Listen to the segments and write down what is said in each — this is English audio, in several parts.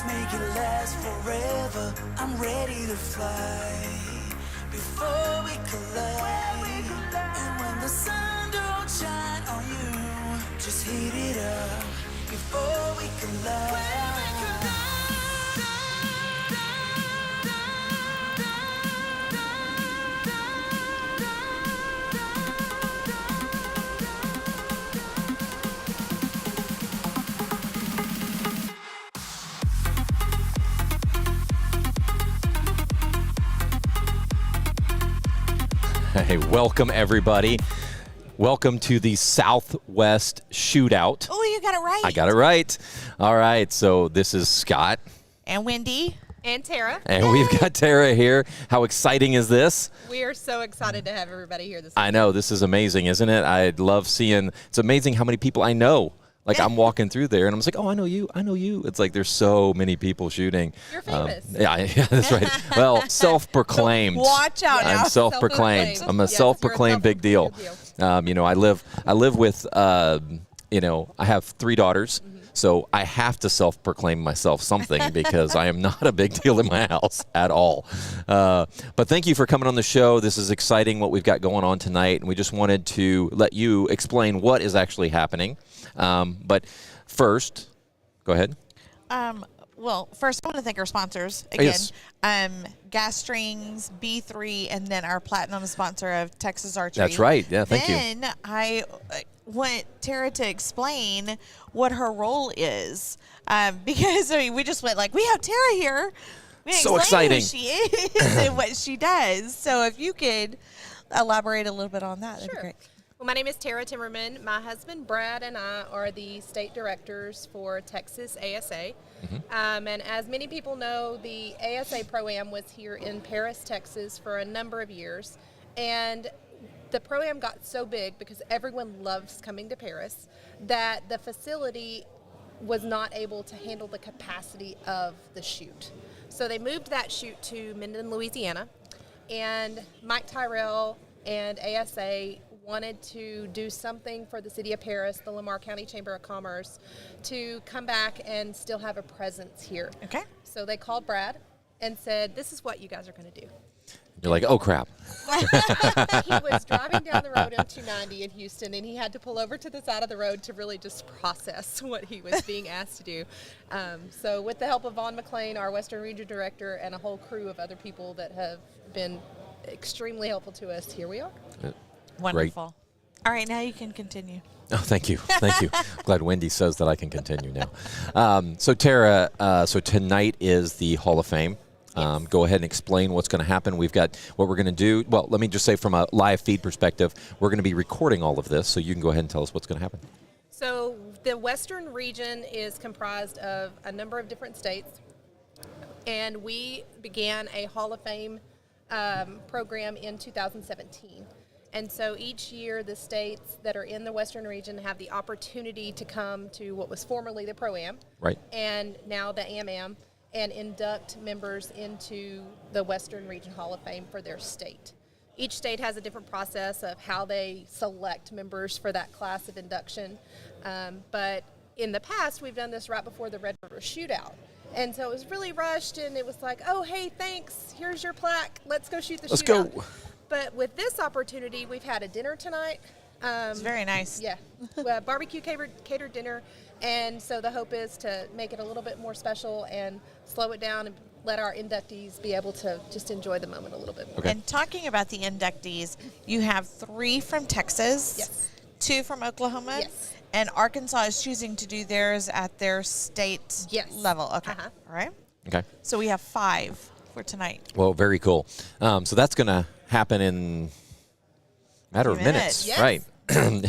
make it last forever. I'm ready to fly before we collide. And when the sun don't shine on you, just heat it up before we collide. Hey, welcome everybody. Welcome to the Southwest Shootout. Oh, you got it right. I got it right. All right, so this is Scott. And Wendy. And Tara. And we've got Tara here. How exciting is this? We are so excited to have everybody here this I know, this is amazing, isn't it? I love seeing, it's amazing how many people I know. Like I'm walking through there and I'm just like, oh, I know you. It's like there's so many people shooting. You're famous. Yeah, that's right. Well, self-proclaimed. Watch out now. I'm self-proclaimed. I'm a self-proclaimed big deal. You know, I live with, you know, I have 3 daughters. So I have to self-proclaim myself something because I am not a big deal in my house at all. But thank you for coming on the show. This is exciting what we've got going on tonight. And we just wanted to let you explain what is actually happening. But first, go ahead. Well, first I want to thank our sponsors again. Yes. Gas Strings, B3, and then our platinum sponsor of Texas Archery. That's right. Yeah, thank you. Then I want Tara to explain what her role is, because I mean we just went like, we have Tara here. We didn't So explain exciting. who she is and what she does. So if you could elaborate a little bit on that, that'd be great. Well, my name is Tara Timmerman. My husband Brad and I are the state directors for Texas ASA. And as many people know, the ASA Pro-Am was here in Paris, Texas for a number of years. And the Pro-Am got so big because everyone loves coming to Paris that the facility was not able to handle the capacity of the shoot. So they moved that shoot to Minden, Louisiana. And Mike Tyrell and ASA wanted to do something for the city of Paris, the Lamar County Chamber of Commerce, to come back and still have a presence here. Okay. So they called Brad and said, this is what you guys are going to do. You're like, oh, crap. He was driving down the road on 290 in Houston, and he had to pull over to the side of the road to really just process what he was being asked to do. So with the help of Vaughn McLean, our Western Region Director, and a whole crew of other people that have been extremely helpful to us, here we are. Wonderful. All right, now you can continue. Oh, thank you. Thank you. Glad Wendy says that I can continue now. So, Tara, so tonight is the Hall of Fame. Go ahead and explain what's going to happen. We've got what we're going to do. Well, let me just say from a live feed perspective, we're going to be recording all of this, so you can go ahead and tell us what's going to happen. So the Western region is comprised of a number of different states, and we began a Hall of Fame program in 2017. And so each year the states that are in the Western region have the opportunity to come to what was formerly the Pro-Am, right, and now the Am-Am, and induct members into the Western Region Hall of Fame for their state. Each state has a different process of how they select members for that class of induction. But in the past, we've done this right before the Red River Shootout. And so it was really rushed, and it was like, oh, hey, thanks, here's your plaque, let's go shoot the Let's shootout. go. But with this opportunity, we've had a dinner tonight. It's very nice. Yeah, barbecue catered dinner, and so the hope is to make it a little bit more special and slow it down and let our inductees be able to just enjoy the moment a little bit more. Okay. And talking about the inductees, you have 3 from Texas, Yes. 2 from Oklahoma, Yes. and Arkansas is choosing to do theirs at their state Yes. level. Okay. Uh-huh. All right. Okay. So we have 5 for tonight. Well, very cool. So that's going to happen in a matter of minutes, Yes. right?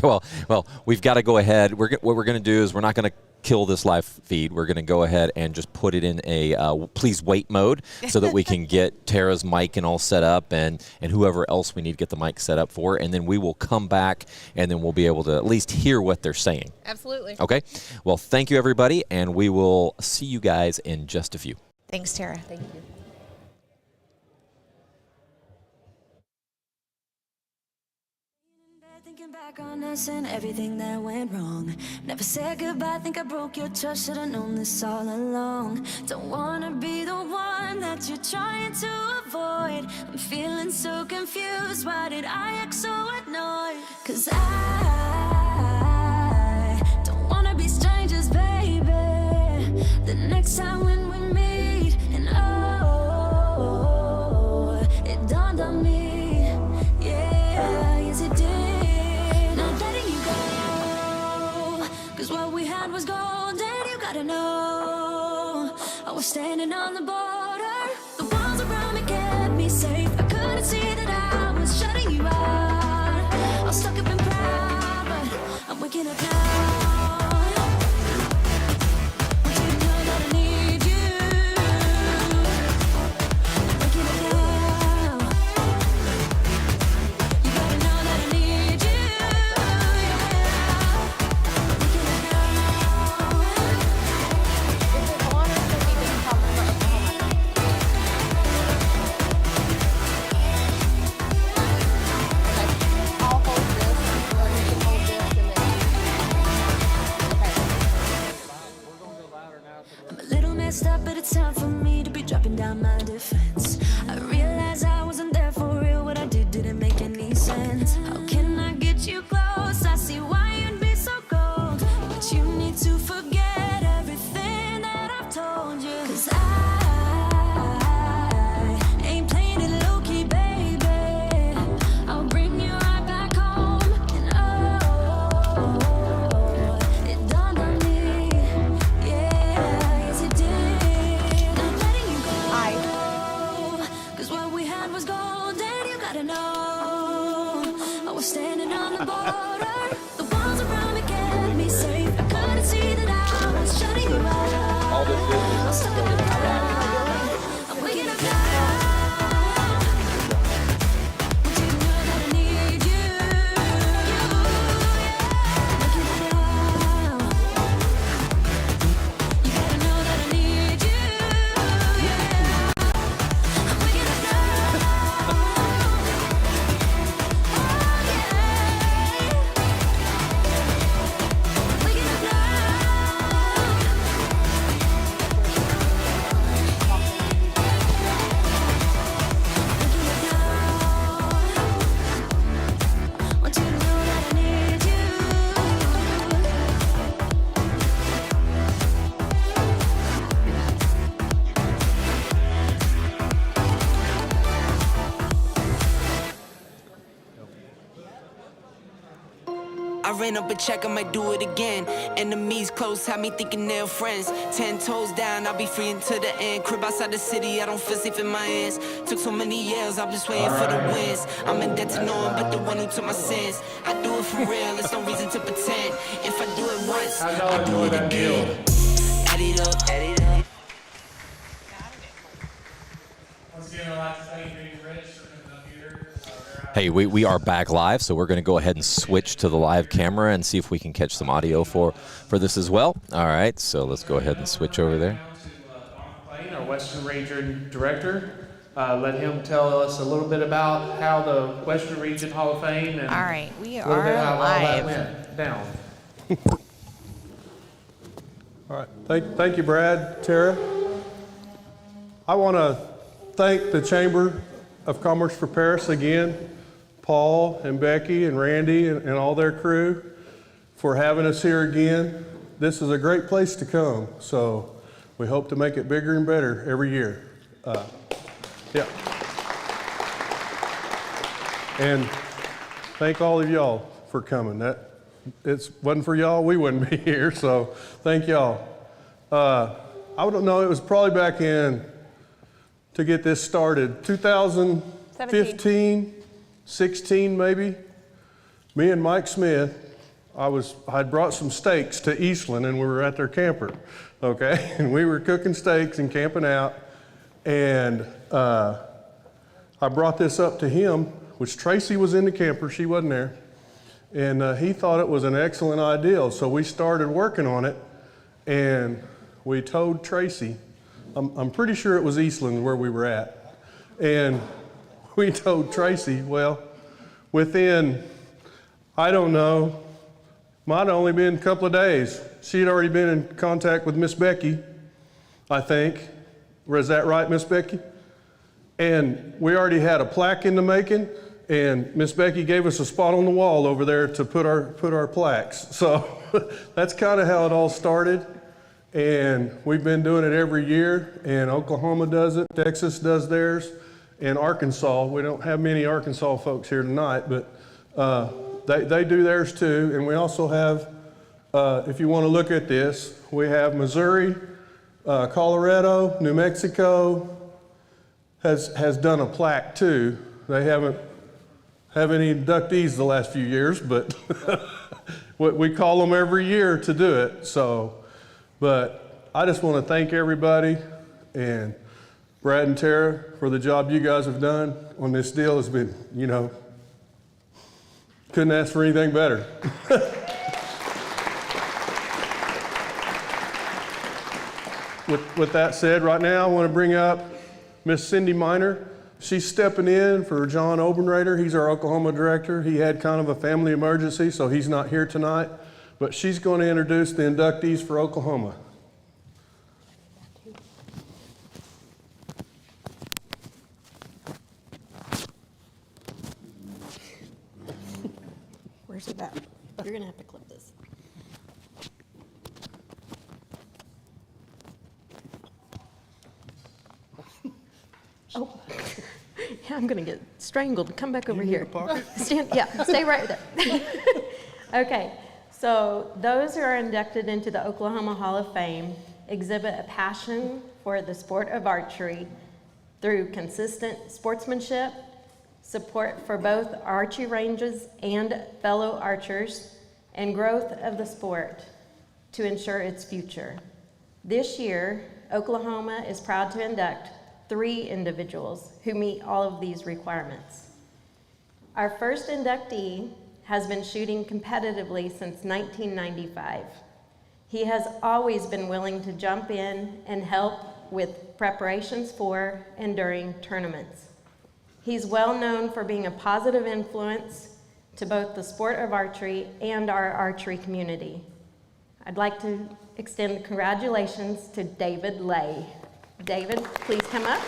well, we've got to go ahead. What we're going to do is we're not going to kill this live feed. We're going to go ahead and just put it in a please wait mode so that we can get Tara's mic and all set up and whoever else we need to get the mic set up for. And then we will come back and then we'll be able to at least hear what they're saying. Absolutely. Okay. Well, thank you, everybody. And we will see you guys in just a few. Thanks, Tara. Thank you. Looking back on us and everything that went wrong. Never said goodbye, think I broke your trust. Should've known this all along. Don't wanna be the one that you're trying to avoid. I'm feeling so confused, why did I act so annoyed? 'Cause I don't wanna be strangers, baby. The next time when we meet, and oh, it dawned on me, yeah, yes it did. Not letting you go, 'cause what we had was gold, and you gotta know, I was standing on the border. The walls around me kept me safe. I couldn't see that I was shutting you out. I was stuck up and proud, but I'm waking up now. Up, but it's time for me to be dropping down my defense. I realize I wasn't there for real. What I did didn't make any sense. How can I get you close? I see why you'd be so cold, but you need to forget everything that I've told you. 'Cause I ain't playing it low-key, baby. I'll bring you right back home. And oh, it dawned on me, yeah, yes it did. Standing on the border, the walls around me kept me safe. I couldn't see that I was shutting you out. All this business. I'm stuck in the crowd. I'm waking up now. Want you to know that I need you. Waking up now. You gotta know that I need you. I'm waking up now. I ran up a check, I might do it again. Enemies close, had me thinking they're friends. 10 toes down, I'll be free until the end. Crib outside the city, I don't feel safe in my hands. Took so many years, I'm just waiting for the wins. I'm in debt to no one but the one who took my sins. I do it for real, there's no reason to pretend. If I do it once, I do it again. Add it up, add it up. Once again, I'd like to thank you, Rich, for coming up here. Hey, we are back live, so we're going to go ahead and switch to the live camera and see if we can catch some audio for this as well. All right, so let's go ahead and switch over there. Our Western Region Director. Let him tell us a little bit about how the Western Region Hall of Fame and All right, we a little bit are how all that live. went down. All right, thank you, Brad, Tara. I want to thank the Chamber of Commerce for Paris again, Paul and Becky and Randy and all their crew for having us here again. This is a great place to come, so we hope to make it bigger and better every year. Yeah. And thank all of y'all for coming. It wasn't for y'all, we wouldn't be here, so thank y'all. I don't know, it was probably back in, to get this started, 2015, 16 maybe. Me and Mike Smith, I'd brought some steaks to Eastland and we were at their camper, okay? And we were cooking steaks and camping out, and I brought this up to him, which Tracy was in the camper, she wasn't there. And he thought it was an excellent idea, so we started working on it, and we told Tracy, I'm pretty sure it was Eastland where we were at, and we told Tracy, well, within, I don't know. Might have only been a couple of days. She had already been in contact with Miss Becky, I think. Was that right, Miss Becky? And we already had a plaque in the making, and Miss Becky gave us a spot on the wall over there to put our plaques. So that's kind of how it all started. And we've been doing it every year, and Oklahoma does it, Texas does theirs, and Arkansas. We don't have many Arkansas folks here tonight, but they do theirs too. And we also have, if you want to look at this, we have Missouri, Colorado, New Mexico has done a plaque too. They haven't any inductees the last few years, but we call them every year to do it. So, but I just want to thank everybody and Brad and Tara for the job you guys have done on this deal. Has been, couldn't ask for anything better. With that said, right now I want to bring up Miss Cindy Miner. She's stepping in for John Obenreiter. He's our Oklahoma director. He had kind of a family emergency, so he's not here tonight. But she's going to introduce the inductees for Oklahoma. Where's it at? You're going to have to clip this. Oh, yeah, I'm going to get strangled. Come back over here. Stay right there. Okay, so those who are inducted into the Oklahoma Hall of Fame exhibit a passion for the sport of archery through consistent sportsmanship, support for both archery ranges and fellow archers, and growth of the sport to ensure its future. This year, Oklahoma is proud to induct 3 individuals who meet all of these requirements. Our first inductee has been shooting competitively since 1995. He has always been willing to jump in and help with preparations for and during tournaments. He's well known for being a positive influence to both the sport of archery and our archery community. I'd like to extend congratulations to David Lay. David, please come up.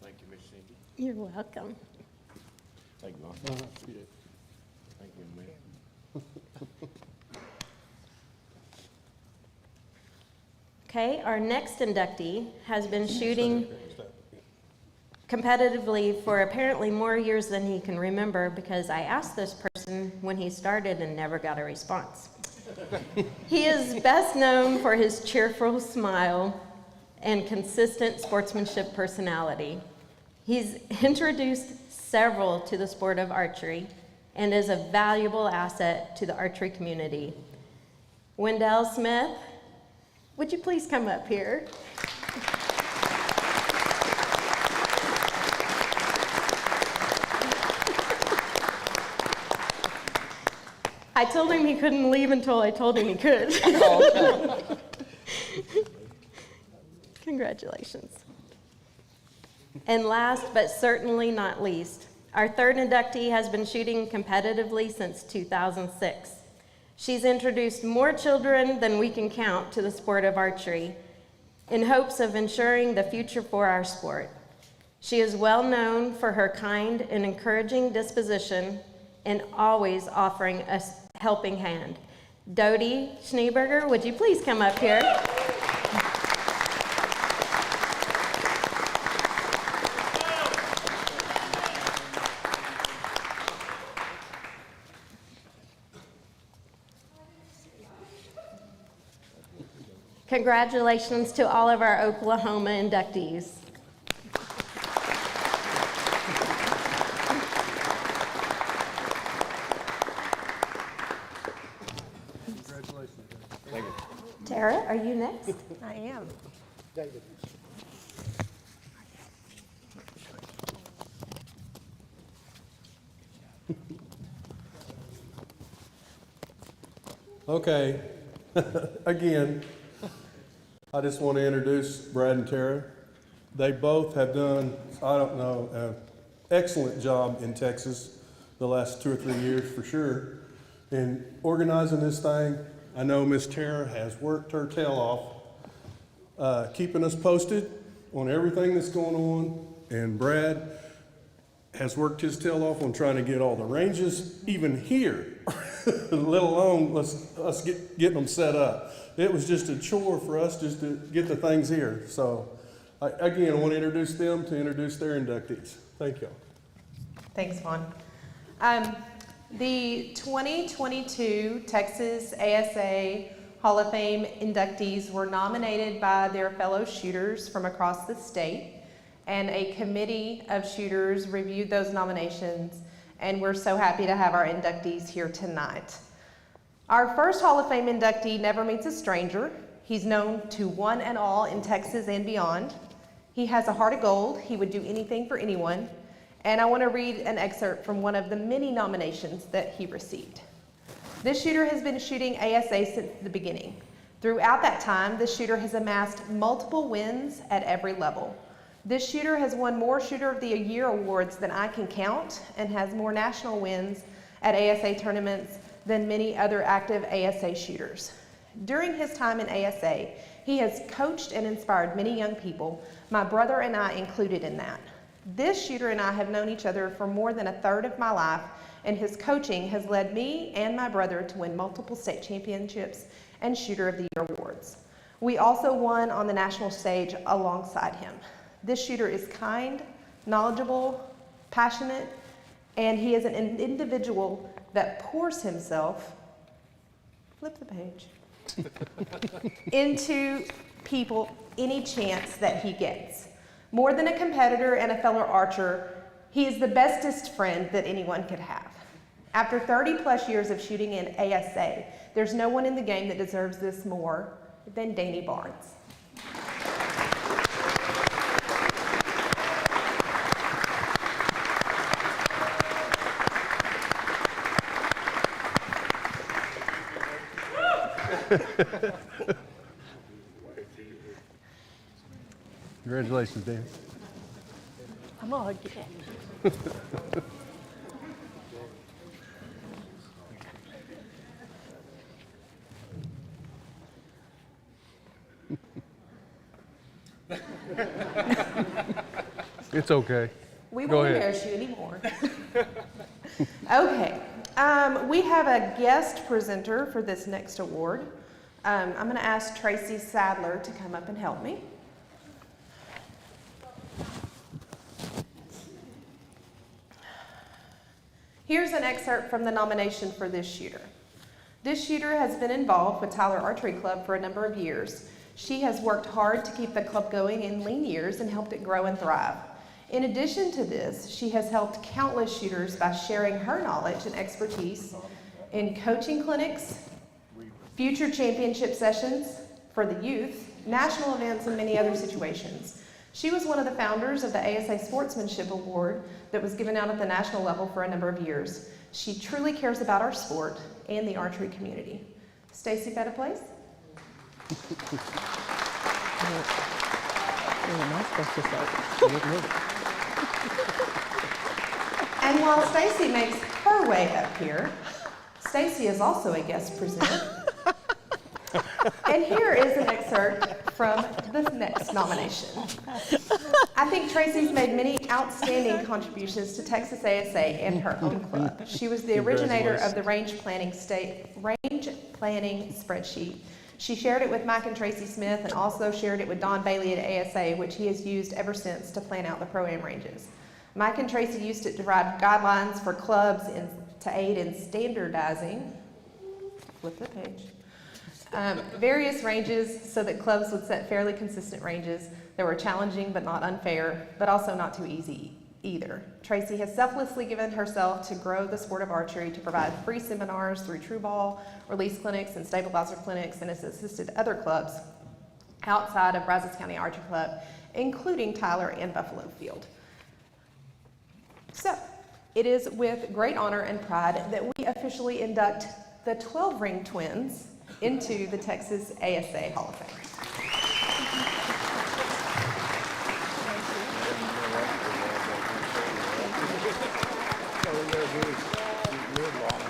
Thank you, Miss Cindy. You're welcome. Thank you, Mom. Thank you, man. Okay, our next inductee has been shooting competitively for apparently more years than he can remember, because I asked this person when he started and never got a response. He is best known for his cheerful smile and consistent sportsmanship personality. He's introduced several to the sport of archery and is a valuable asset to the archery community. Wendell Smith, would you please come up here? I told him he couldn't leave until I told him he could. Congratulations. And last but certainly not least, our third inductee has been shooting competitively since 2006. She's introduced more children than we can count to the sport of archery in hopes of ensuring the future for our sport. She is well known for her kind and encouraging disposition and always offering a helping hand. Dodie Schneeberger, would you please come up here? Congratulations to all of our Oklahoma inductees. Tara, are you next? I am. Okay, again, I just want to introduce Brad and Tara. They both have done, I don't know, an excellent job in Texas the last 2 or 3 years for sure. In organizing this thing, I know Miss Tara has worked her tail off, keeping us posted on everything that's going on, and Brad has worked his tail off on trying to get all the ranges even here, let alone us getting them set up. It was just a chore for us just to get the things here. So again, I want to introduce them to introduce their inductees. Thank you. Thanks, Vaughn. The 2022 Texas ASA Hall of Fame inductees were nominated by their fellow shooters from across the state, and a committee of shooters reviewed those nominations, and we're so happy to have our inductees here tonight. Our first Hall of Fame inductee never meets a stranger. He's known to one and all in Texas and beyond. He has a heart of gold. He would do anything for anyone. And I want to read an excerpt from one of the many nominations that he received. This shooter has been shooting ASA since the beginning. Throughout that time, this shooter has amassed multiple wins at every level. This shooter has won more Shooter of the Year awards than I can count and has more national wins at ASA tournaments than many other active ASA shooters. During his time in ASA, he has coached and inspired many young people, my brother and I included in that. This shooter and I have known each other for more than a third of my life, and his coaching has led me and my brother to win multiple state championships and Shooter of the Year awards. We also won on the national stage alongside him. This shooter is kind, knowledgeable, passionate, and he is an individual that pours himself, flip the page, into people any chance that he gets. More than a competitor and a fellow archer, he is the bestest friend that anyone could have. After 30 plus years of shooting in ASA, there's no one in the game that deserves this more than Danny Barnes. Congratulations, Dan. I'm all again. It's okay. We Go won't ahead. embarrass you anymore. Okay, we have a guest presenter for this next award. I'm going to ask Tracy Sadler to come up and help me. Here's an excerpt from the nomination for this shooter. This shooter has been involved with Tyler Archery Club for a number of years. She has worked hard to keep the club going in lean years and helped it grow and thrive. In addition to this, she has helped countless shooters by sharing her knowledge and expertise in coaching clinics, future championship sessions for the youth, national events, and many other situations. She was one of the founders of the ASA Sportsmanship Award that was given out at the national level for a number of years. She truly cares about our sport and the archery community. Stacy, better place? And while Stacy makes her way up here, Stacy is also a guest presenter. And here is an excerpt from the next nomination. I think Tracy's made many outstanding contributions to Texas ASA and her own club. She was the originator of the range planning spreadsheet. She shared it with Mike and Tracy Smith and also shared it with Don Bailey at ASA, which he has used ever since to plan out the Pro-Am ranges. Mike and Tracy used it to provide guidelines for clubs to aid in standardizing, flip the page, various ranges so that clubs would set fairly consistent ranges that were challenging but not unfair, but also not too easy either. Tracy has selflessly given herself to grow the sport of archery, to provide free seminars through True Ball, release clinics, and stabilizer clinics, and has assisted other clubs outside of Brazos County Archery Club, including Tyler and Buffalo Field. So, it is with great honor and pride that we officially induct the 12-ring twins into the Texas ASA Hall of Fame.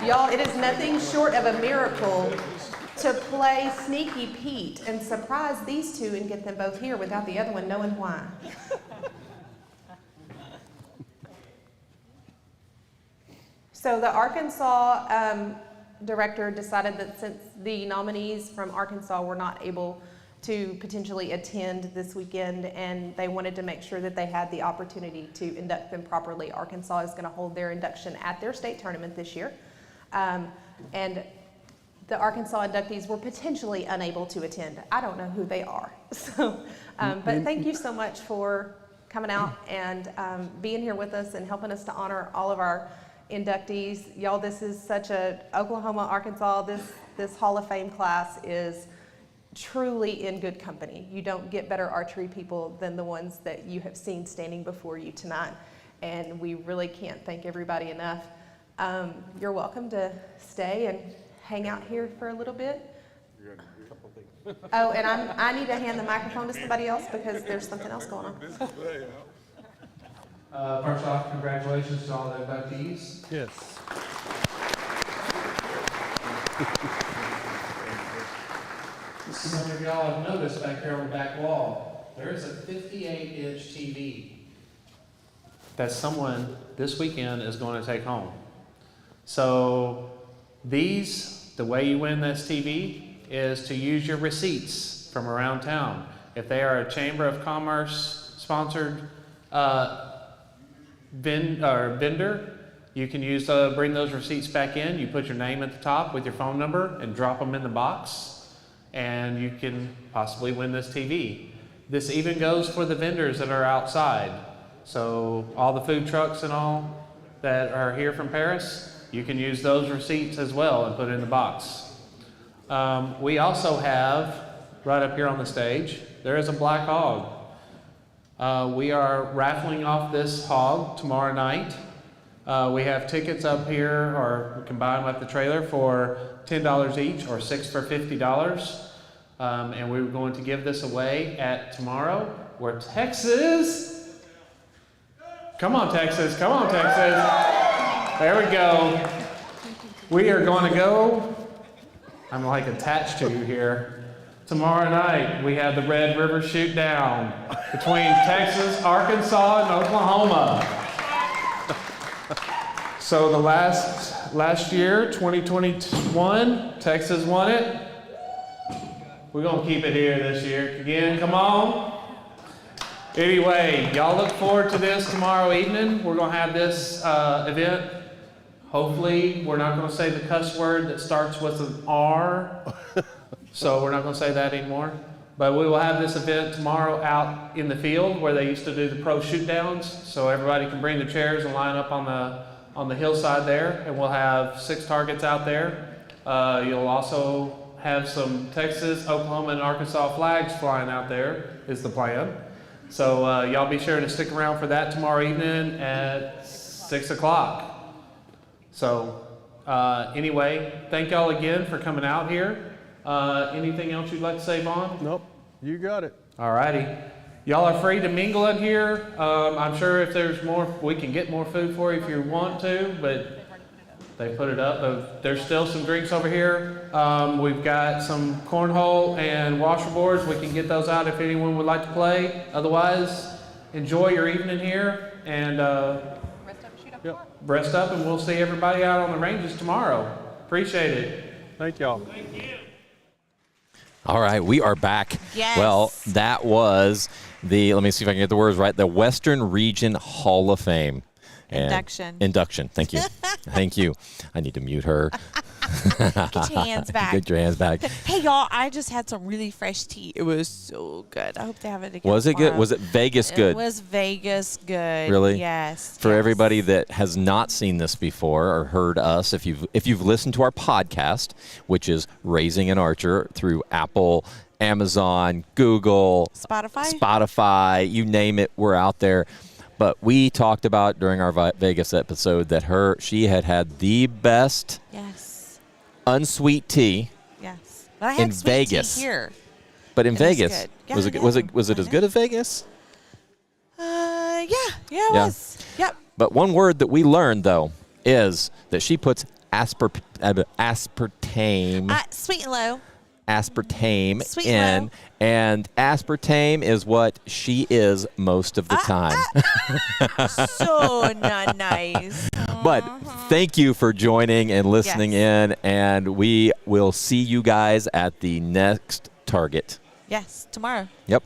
Y'all, it is nothing short of a miracle to play Sneaky Pete and surprise these two and get them both here without the other one knowing why. So the Arkansas director decided that since the nominees from Arkansas were not able to potentially attend this weekend and they wanted to make sure that they had the opportunity to induct them properly, Arkansas is going to hold their induction at their state tournament this year. And the Arkansas inductees were potentially unable to attend. I don't know who they are. So, but thank you so much for coming out and being here with us and helping us to honor all of our inductees. Y'all, this is such a Oklahoma, Arkansas, this Hall of Fame class is truly in good company. You don't get better archery people than the ones that you have seen standing before you tonight. And we really can't thank everybody enough. You're welcome to stay and hang out here for a little bit. Oh, and I need to hand the microphone to somebody else because there's something else going on. First off, congratulations to all the inductees. Yes. Some of y'all have noticed back here on the back wall, there is a 58-inch TV that someone this weekend is going to take home. So the way you win this TV is to use your receipts from around town. If they are a Chamber of Commerce sponsored vendor, you can bring those receipts back in. You put your name at the top with your phone number and drop them in the box, and you can possibly win this TV. This even goes for the vendors that are outside. So all the food trucks and all that are here from Paris, you can use those receipts as well and put it in the box. We also have, right up here on the stage, there is a black hog. We are raffling off this hog tomorrow night. We have tickets up here, or we can buy them at the trailer for $10 each, or 6 for $50. And we're going to give this away at tomorrow, where Texas, come on Texas, there we go. We are going to go, I'm like attached to you here. Tomorrow night, we have the Red River Shootout between Texas, Arkansas, and Oklahoma. So the last year, 2021, Texas won it. We're going to keep it here this year. Again, come on. Anyway, y'all look forward to this tomorrow evening. We're going to have this event. Hopefully, we're not going to say the cuss word that starts with an R. So we're not going to say that anymore. But we will have this event tomorrow out in the field where they used to do the pro shoot downs. So everybody can bring their chairs and line up on the hillside there. And we'll have 6 targets out there. You'll also have some Texas, Oklahoma, and Arkansas flags flying out there is the plan. So y'all be sure to stick around for that tomorrow evening at 6 o'clock. So anyway, thank y'all again for coming out here. Anything else you'd like to say, Vaughn? Nope, you got it. All righty. Y'all are free to mingle in here. I'm sure if there's more, we can get more food for you if you want to, but they put it up. There's still some drinks over here. We've got some cornhole and washerboards. We can get those out if anyone would like to play. Otherwise, enjoy your evening here and rest up, and we'll see everybody out on the ranges tomorrow. Appreciate it. Thank y'all. Thank you. All right, we are back. Yes. Well, that was let me see if I can get the words right, the Western Region Hall of Fame. Induction. Thank you. Thank you. I need to mute her. Get your hands back. Get your hands back. Hey, y'all, I just had some really fresh tea. It was so good. I hope they have it again. Was it tomorrow. good? Was it Vegas good? It was Vegas good. Really? Yes. For yes. everybody that has not seen this before or heard us, if you've listened to our podcast, which is Raising an Archer through Apple, Amazon, Google, Spotify, you name it, we're out there. But we talked about during our Vegas episode that she had the best yes unsweet tea. Yes. But I had In sweet Vegas. tea here. But in It was Vegas, good. Yeah, was I it know. was it I as know. good as Vegas? Yeah, it Yeah. was. Yep. But one word that we learned though is that she puts aspartame Sweet and low. aspartame Sweet in, and low. and aspartame is what she is most of the time. So not nice. But thank you for joining and listening in, and we will see you guys at the next Target. Yes, tomorrow. Yep.